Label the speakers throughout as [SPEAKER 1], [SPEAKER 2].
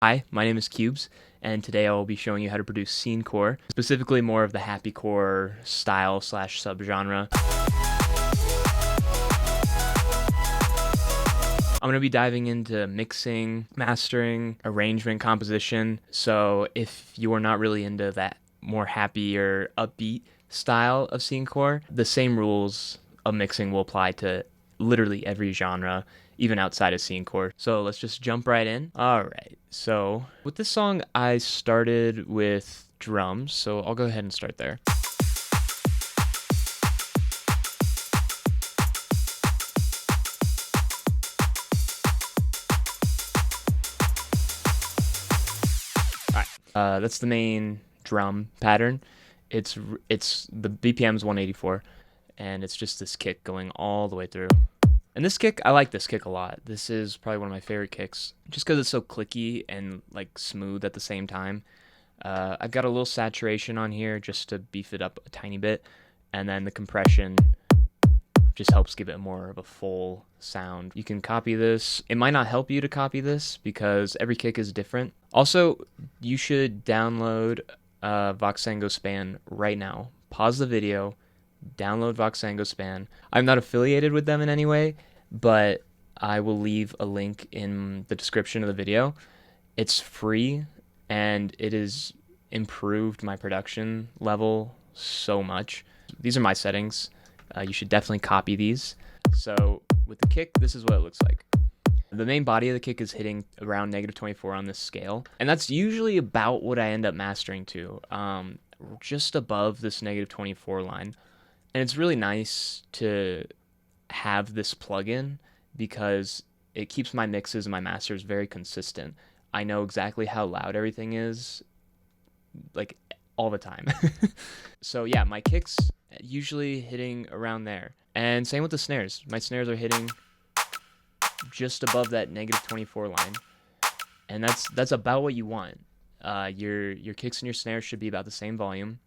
[SPEAKER 1] Hi, my name is Cubes, and today I will be showing you how to produce scenecore, specifically more of the happycore style slash subgenre. I'm going to be diving into mixing, mastering, arrangement, composition, so if you are not really into that more happy or upbeat style of scenecore, the same rules of mixing will apply to literally every genre, even outside of scenecore. So let's just jump right in. All right. So with this song, I started with drums. So I'll go ahead and start there. All right. That's the main drum pattern. It's the BPM's 184, and it's just this kick going all the way through. And this kick, I like this kick a lot. This is probably one of my favorite kicks, just because it's so clicky and like smooth at the same time. I've got a little saturation on here just to beef it up a tiny bit, and then the compression just helps give it more of a full sound. You can copy this. It might not help you to copy this because every kick is different. Also, you should download Voxengo Span right now. Pause the video, download Voxengo Span. I'm not affiliated with them in any way, but I will leave a link in the description of the video. It's free, and it has improved my production level so much. These are my settings. You should definitely copy these. So with the kick, this is what it looks like. The main body of the kick is hitting around -24 on this scale, and that's usually about what I end up mastering to, just above this -24 line. And it's really nice to have this plugin because it keeps my mixes and my masters very consistent. I know exactly how loud everything is, like, all the time. So yeah, my kicks usually hitting around there. And same with the snares. My snares are hitting just above that -24 line. And that's about what you want. Your kicks and your snares should be about the same volume.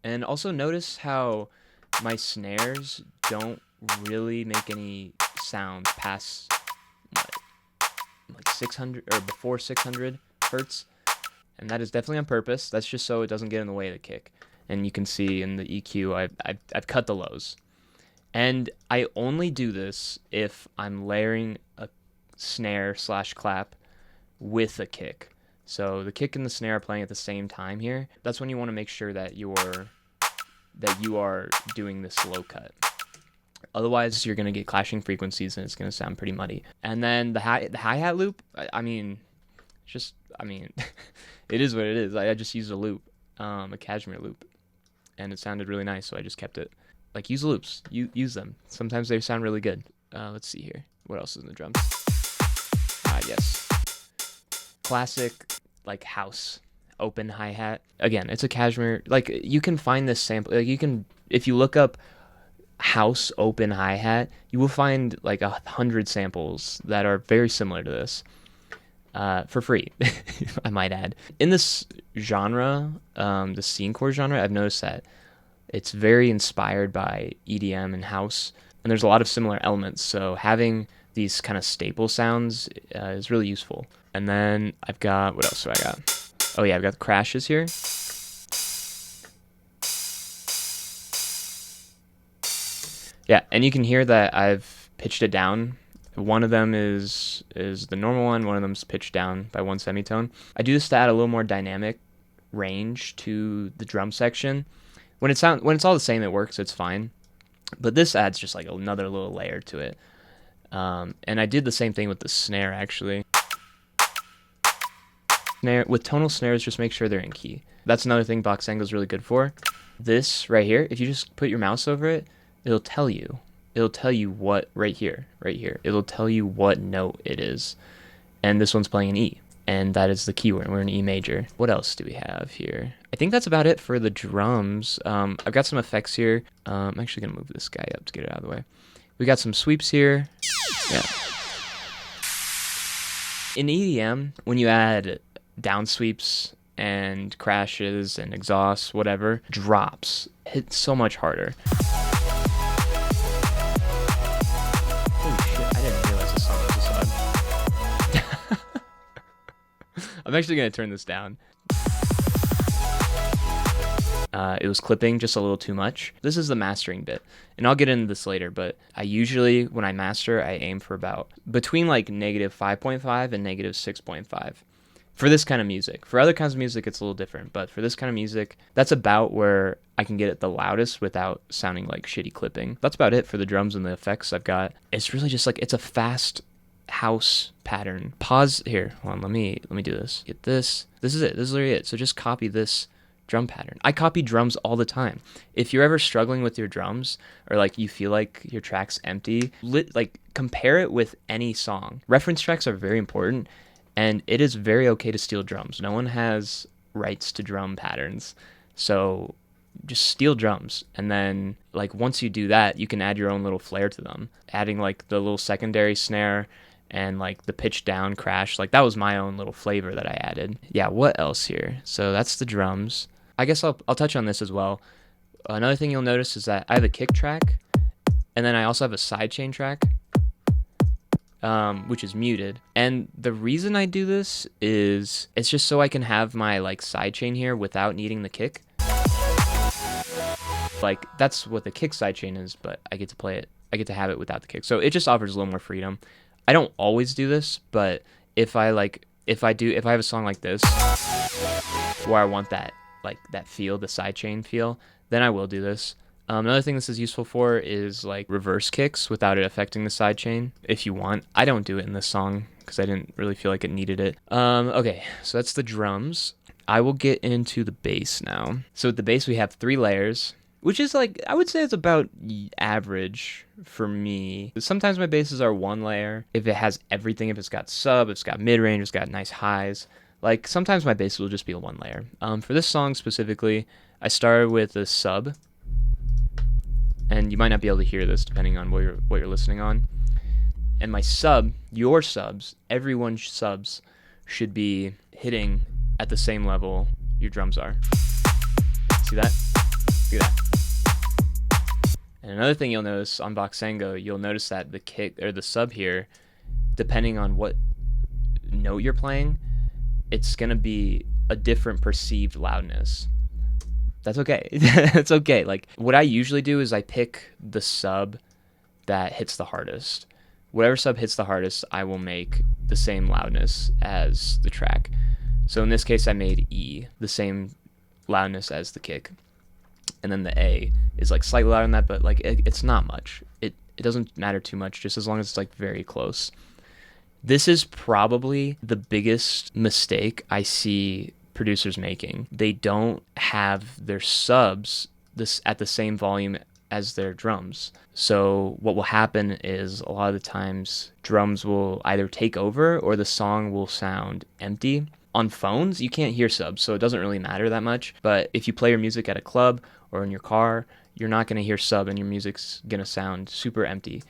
[SPEAKER 1] And also notice how my snares don't really make any sound past like 600 or before 600 hertz, and that is definitely on purpose. That's just so it doesn't get in the way of the kick. And you can see in the EQ, I've cut the lows, and I only do this if I'm layering a snare slash clap with a kick. So the kick and the snare are playing at the same time here. That's when you want to make sure that you are doing this low cut. Otherwise, you're going to get clashing frequencies and it's going to sound pretty muddy. And then the hi-hat loop, I mean, it is what it is. I just used a loop, a cashmere loop, and it sounded really nice, so I just kept it. Like, use loops. Use them. Sometimes they sound really good. Let's see here. What else is in the drums? Yes. Classic, like, house open hi-hat. Again, it's a cashmere. Like, you can find this sample. Like, you can, if you look up house open hi-hat, you will find like 100 samples that are very similar to this, for free, I might add. In this genre, the scenecore genre, I've noticed that it's very inspired by EDM and house, and there's a lot of similar elements, so having these kind of staple sounds is really useful. And then I've got, what else do I got? Oh yeah, I've got the crashes here. Yeah, and you can hear that I've pitched it down. One of them is the normal one of them's pitched down by one semitone. I do this to add a little more dynamic range to the drum section. When it's all the same, it works, it's fine. But this adds just like another little layer to it. And I did the same thing with the snare, actually. With tonal snares, just make sure they're in key. That's another thing Voxengo is really good for. This right here, if you just put your mouse over it, it'll tell you what, right here, it'll tell you what note it is. And this one's playing an E, and that is the key word. We're in E major. What else do we have here? I think that's about it for the drums. I've got some effects here. I'm actually gonna move this guy up to get it out of the way. We got some sweeps here. Yeah. In EDM, when you add down sweeps and crashes and exhausts, whatever, drops hit so much harder. Holy shit, I didn't realize the song was this loud. I'm actually going to turn this down. It was clipping just a little too much. This is the mastering bit, and I'll get into this later, but I usually, when I master, I aim for about between like -5.5 and -6.5 for this kind of music. For other kinds of music, it's a little different, but for this kind of music, that's about where I can get it the loudest without sounding like shitty clipping. That's about it for the drums and the effects I've got. It's really just like, it's a fast house pattern. Pause here. Hold on, let me do this. Get this. This is it. This is literally it. So just copy this drum pattern. I copy drums all the time. If you're ever struggling with your drums, or like you feel like your track's empty, like compare it with any song. Reference tracks are very important, and it is very okay to steal drums. No one has rights to drum patterns. So just steal drums, and then like once you do that, you can add your own little flair to them, adding like the little secondary snare and like the pitch down crash. Like that was my own little flavor that I added. Yeah, what else here? So that's the drums. I guess I'll touch on this as well. Another thing you'll notice is that I have a kick track, and then I also have a sidechain track, which is muted. And the reason I do this is it's just so I can have my like sidechain here without needing the kick. Like that's what the kick sidechain is, but I get to play it. I get to have it without the kick. So it just offers a little more freedom. I don't always do this, but if I have a song like this where I want that feel, the sidechain feel, then I will do this. Another thing this is useful for is like reverse kicks without it affecting the sidechain if you want. I don't do it in this song because I didn't really feel like it needed it. Okay, so that's the drums. I will get into the bass now. So with the bass, we have 3 layers, which is like, I would say it's about average for me. Sometimes my basses are 1 layer. If it has everything, if it's got sub, if it's got mid-range, it's got nice highs. Like sometimes my bass will just be 1 layer. For this song specifically, I started with a sub, and you might not be able to hear this depending on what you're listening on. And my sub, your subs, everyone's subs should be hitting at the same level your drums are. See that? Look at that. And another thing you'll notice on Boxengo, you'll notice that the kick or the sub here, depending on what note you're playing, it's gonna be a different perceived loudness. That's okay. It's okay. Like what I usually do is I pick the sub that hits the hardest. Whatever sub hits the hardest, I will make the same loudness as the track. So in this case, I made E the same loudness as the kick, and then the A is like slightly louder than that, but like it's not much. It doesn't matter too much, just as long as it's like very close. This is probably the biggest mistake I see producers making. They don't have their subs at the same volume as their drums. So what will happen is a lot of the times drums will either take over or the song will sound empty. On phones, you can't hear subs, so it doesn't really matter that much. But if you play your music at a club or in your car, you're not going to hear sub and your music's going to sound super empty.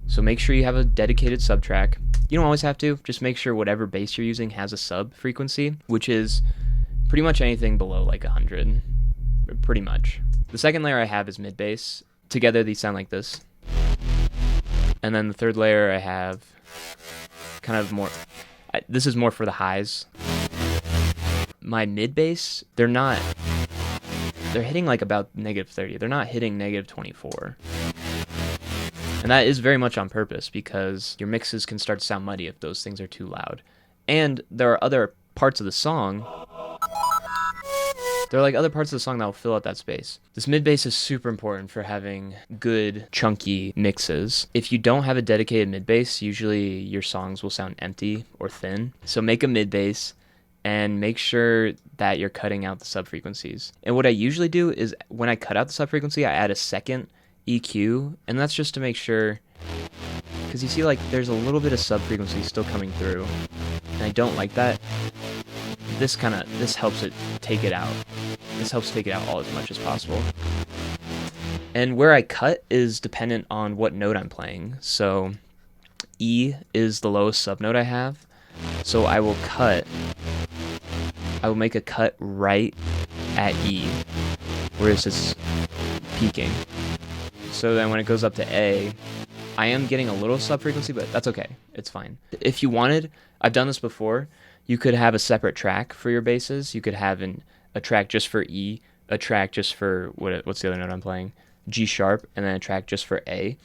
[SPEAKER 1] So make sure you have a dedicated sub track. You don't always have to. Just make sure whatever bass you're using has a sub frequency, which is pretty much anything below like 100. Pretty much. The second layer I have is mid bass. Together these sound like this. And then the third layer I have kind of more... this is more for the highs. My mid bass, they're hitting like about -30. They're not hitting -24. And that is very much on purpose because your mixes can start to sound muddy if those things are too loud. And there are other parts of the song. There are like other parts of the song that will fill out that space. This mid bass is super important for having good chunky mixes. If you don't have a dedicated mid bass, usually your songs will sound empty or thin. So make a mid bass and make sure that you're cutting out the sub frequencies. And what I usually do is when I cut out the sub frequency, I add a second EQ, and that's just to make sure, because you see like there's a little bit of sub frequency still coming through, and I don't like that. This helps it take it out. This helps take it out all as much as possible. And where I cut is dependent on what note I'm playing. So E is the lowest sub note I have. So I will make a cut right at E, where it's just peaking. So then when it goes up to A, I am getting a little sub frequency, but that's okay. It's fine. If you wanted, I've done this before, You could have a separate track for your basses. You could have a track just for E, a track just for what's the other note I'm playing? G sharp, and then a track just for A.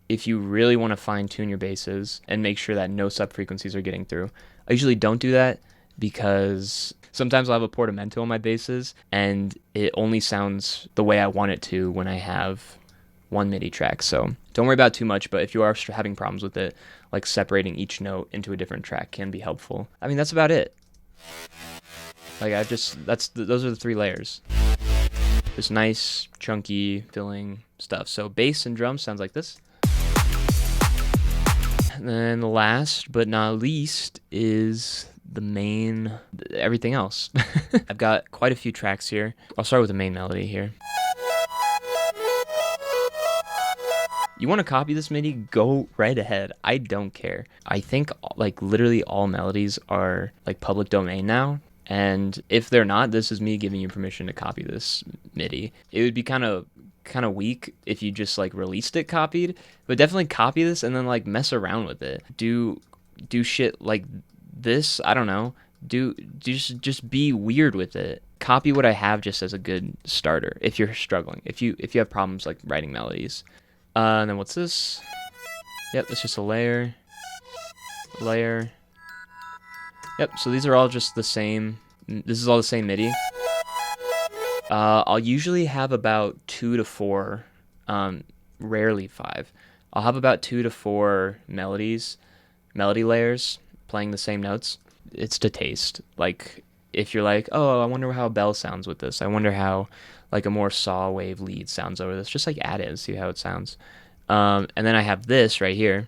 [SPEAKER 1] If you really want to fine tune your basses and make sure that no sub frequencies are getting through. I usually don't do that because sometimes I'll have a portamento on my basses and it only sounds the way I want it to when I have one MIDI track. So don't worry about it too much, but if you are having problems with it, like separating each note into a different track can be helpful. I mean, that's about it. Like those are the 3 layers. Just nice, chunky, filling stuff. So bass and drums sounds like this. And then last but not least is the main, everything else. I've got quite a few tracks here. I'll start with the main melody here. You want to copy this MIDI? Go right ahead. I don't care. I think like literally all melodies are like public domain now. And if they're not, this is me giving you permission to copy this MIDI. It would be kind of weak if you just like released it copied, but definitely copy this and then like mess around with it. Do shit like this. I don't know. Just be weird with it. Copy what I have just as a good starter if you're struggling. If you have problems like writing melodies. And then what's this? Yep, it's just a layer. Yep, so these are all just the same. This is all the same MIDI. I'll usually have about 2 to 4, rarely 5. I'll have about 2 to 4 melody layers playing the same notes. It's to taste. Like, if you're like, oh, I wonder how a bell sounds with this. I wonder how, like, a more saw wave lead sounds over this. Just, like, add it and see how it sounds. And then I have this right here.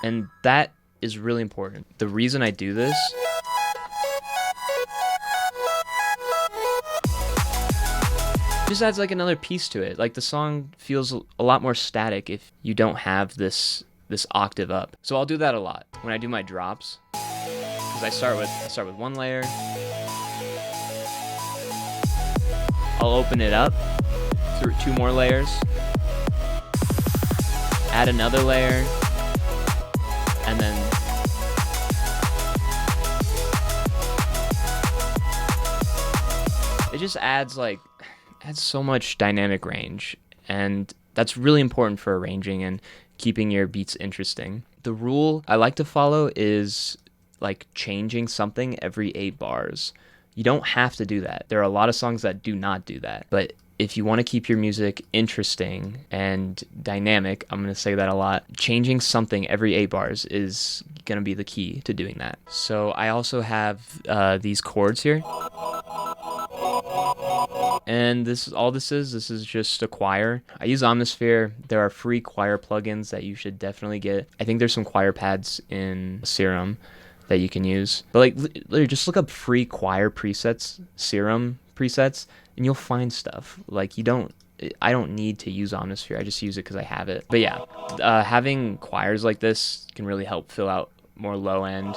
[SPEAKER 1] And that is really important. The reason I do this just adds like another piece to it. Like the song feels a lot more static if you don't have this octave up. So I'll do that a lot when I do my drops. Because I start with one layer. I'll open it up through 2 more layers. Add another layer. And then it just adds so much dynamic range, and that's really important for arranging and keeping your beats interesting. The rule I like to follow is like changing something every 8 bars. You don't have to do that. There are a lot of songs that do not do that, but if you want to keep your music interesting and dynamic, I'm going to say that a lot, changing something every 8 bars is going to be the key to doing that. So I also have these chords here. And this is just a choir. I use Omnisphere. There are free choir plugins that you should definitely get. I think there's some choir pads in Serum that you can use. But like literally just look up free choir presets, Serum presets, and you'll find stuff. Like I don't need to use Omnisphere. I just use it because I have it. But yeah, having choirs like this can really help fill out more low end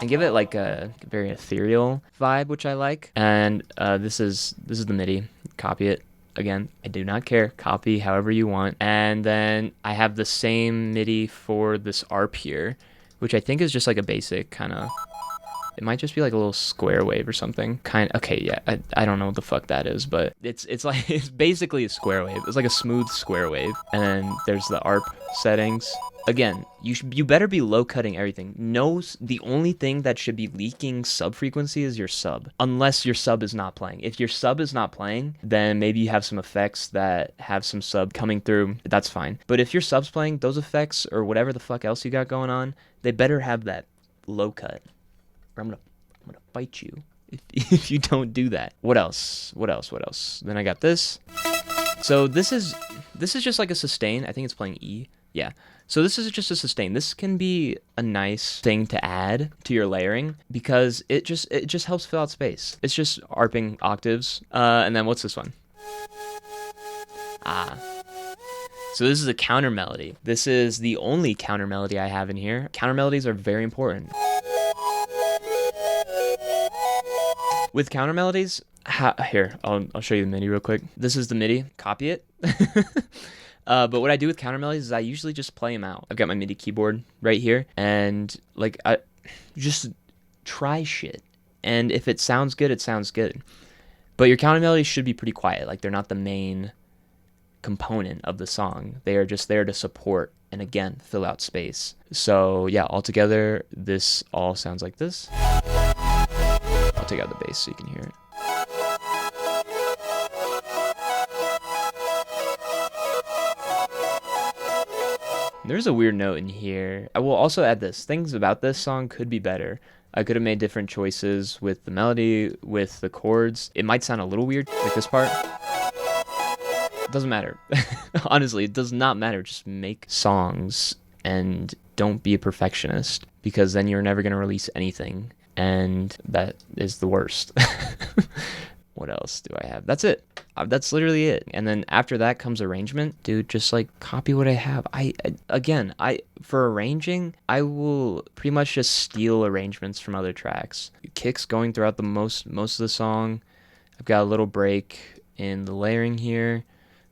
[SPEAKER 1] and give it like a very ethereal vibe, which I like. And this is the MIDI. Copy it. Again, I do not care. Copy however you want. And then I have the same MIDI for this ARP here, which I think is just like a basic kind of, it might just be like a little square wave or something. Okay, yeah, I don't know what the fuck that is, but it's like, it's basically a square wave. It's like a smooth square wave. And then there's the ARP settings. Again, you better be low cutting everything. The only thing that should be leaking sub frequency is your sub, unless your sub is not playing. If your sub is not playing, then maybe you have some effects that have some sub coming through. That's fine. But if your sub's playing, those effects or whatever the fuck else you got going on, they better have that low cut, or I'm gonna fight you if you don't do that. What else? Then I got this. So this is just like a sustain. I think it's playing E. Yeah. So this is just a sustain. This can be a nice thing to add to your layering because it just helps fill out space. It's just arping octaves. And then what's this one? So this is a counter melody. This is the only counter melody I have in here. Counter melodies are very important. With counter melodies, here, I'll show you the MIDI real quick. This is the MIDI. Copy it. But what I do with counter melodies is I usually just play them out. I've got my MIDI keyboard right here, and like I just try shit. And if it sounds good, it sounds good. But your counter melodies should be pretty quiet. Like, they're not the main component of the song. They are just there to support and, again, fill out space. So yeah, altogether, this all sounds like this. I'll take out the bass so you can hear it. There's a weird note in here. I will also add this. Things about this song could be better. I could have made different choices with the melody, with the chords. It might sound a little weird, like this part. It doesn't matter. Honestly, it does not matter. Just make songs and don't be a perfectionist, because then you're never going to release anything. And that is the worst. What else do I have? That's it. That's literally it. And then after that comes arrangement. Dude, just like copy what I have. For arranging, I will pretty much just steal arrangements from other tracks. Kicks going throughout the most of the song. I've got a little break in the layering here.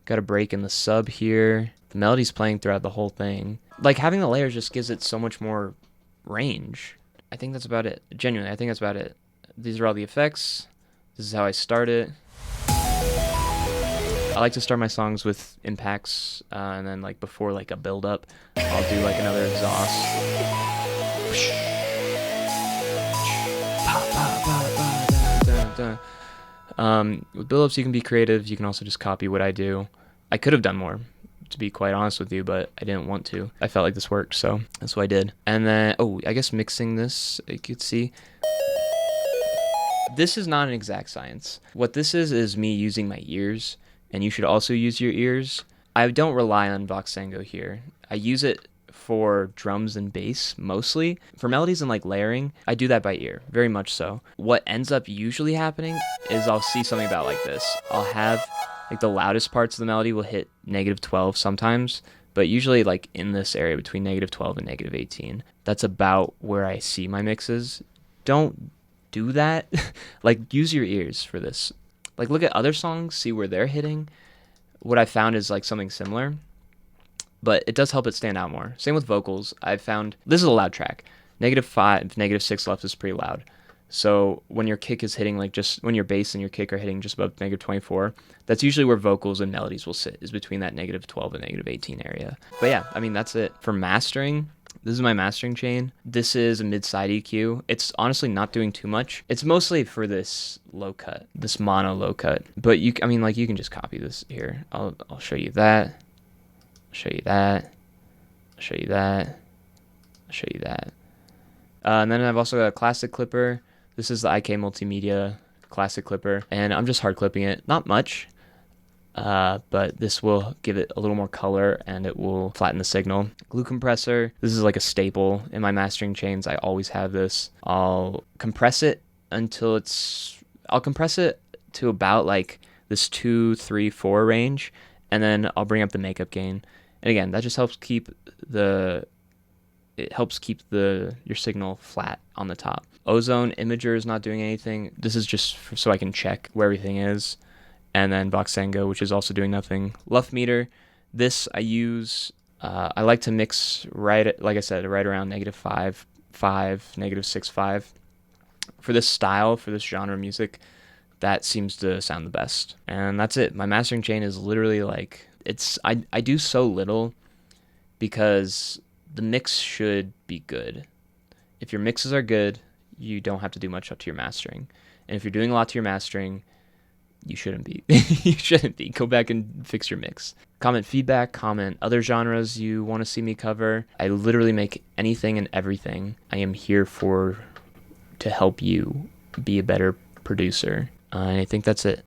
[SPEAKER 1] Got a break in the sub here. The melody's playing throughout the whole thing. Like, having the layers just gives it so much more range. I think that's about it. Genuinely, I think that's about it. These are all the effects. This is how I start it. I like to start my songs with impacts, and then like before like a build up, I'll do like another exhaust. With build ups, you can be creative. You can also just copy what I do. I could have done more, to be quite honest with you, but I didn't want to. I felt like this worked, so that's what I did. And then, I guess mixing this, you could see. This is not an exact science. What this is me using my ears, and you should also use your ears. I don't rely on Voxengo here. I use it for drums and bass mostly. For melodies and like layering, I do that by ear, very much so. What ends up usually happening is I'll see something about like this. I'll have like the loudest parts of the melody will hit -12 sometimes, but usually like in this area between -12 and -18. That's about where I see my mixes. Don't do that. Like, use your ears for this. Like, look at other songs, see where they're hitting. What I found is like something similar, but it does help it stand out more. Same with vocals. I've found this is a loud track. -5, -6 left is pretty loud. So when your kick is hitting, like just when your bass and your kick are hitting just above -24, that's usually where vocals and melodies will sit, is between that -12 and -18 area. But yeah, I mean, that's it. For mastering, this is my mastering chain. This is a mid-side EQ. It's honestly not doing too much. It's mostly for this low cut, this mono low cut. But you can just copy this here. I'll show you that. I'll show you that. I'll show you that. I'll show you that. And then I've also got a classic clipper. This is the IK Multimedia classic clipper, and I'm just hard clipping it. Not much. But this will give it a little more color, and it will flatten the signal. Glue compressor. This is like a staple in my mastering chains. I always have this. I'll compress it to about like this 2, 3, 4 range, and then I'll bring up the makeup gain. And again, that just helps keep your signal flat on the top. Ozone Imager is not doing anything. This is just so I can check where everything is. And then Voxengo, which is also doing nothing. Luff Meter, this I use, I like to mix right around -5, -6.5. For this style, for this genre of music, that seems to sound the best. And that's it. My mastering chain is literally like, I do so little because the mix should be good. If your mixes are good, you don't have to do much up to your mastering. And if you're doing a lot to your mastering, you shouldn't be. You shouldn't be. Go back and fix your mix. Comment feedback, comment other genres you want to see me cover. I literally make anything and everything. I am here to help you be a better producer. And I think that's it.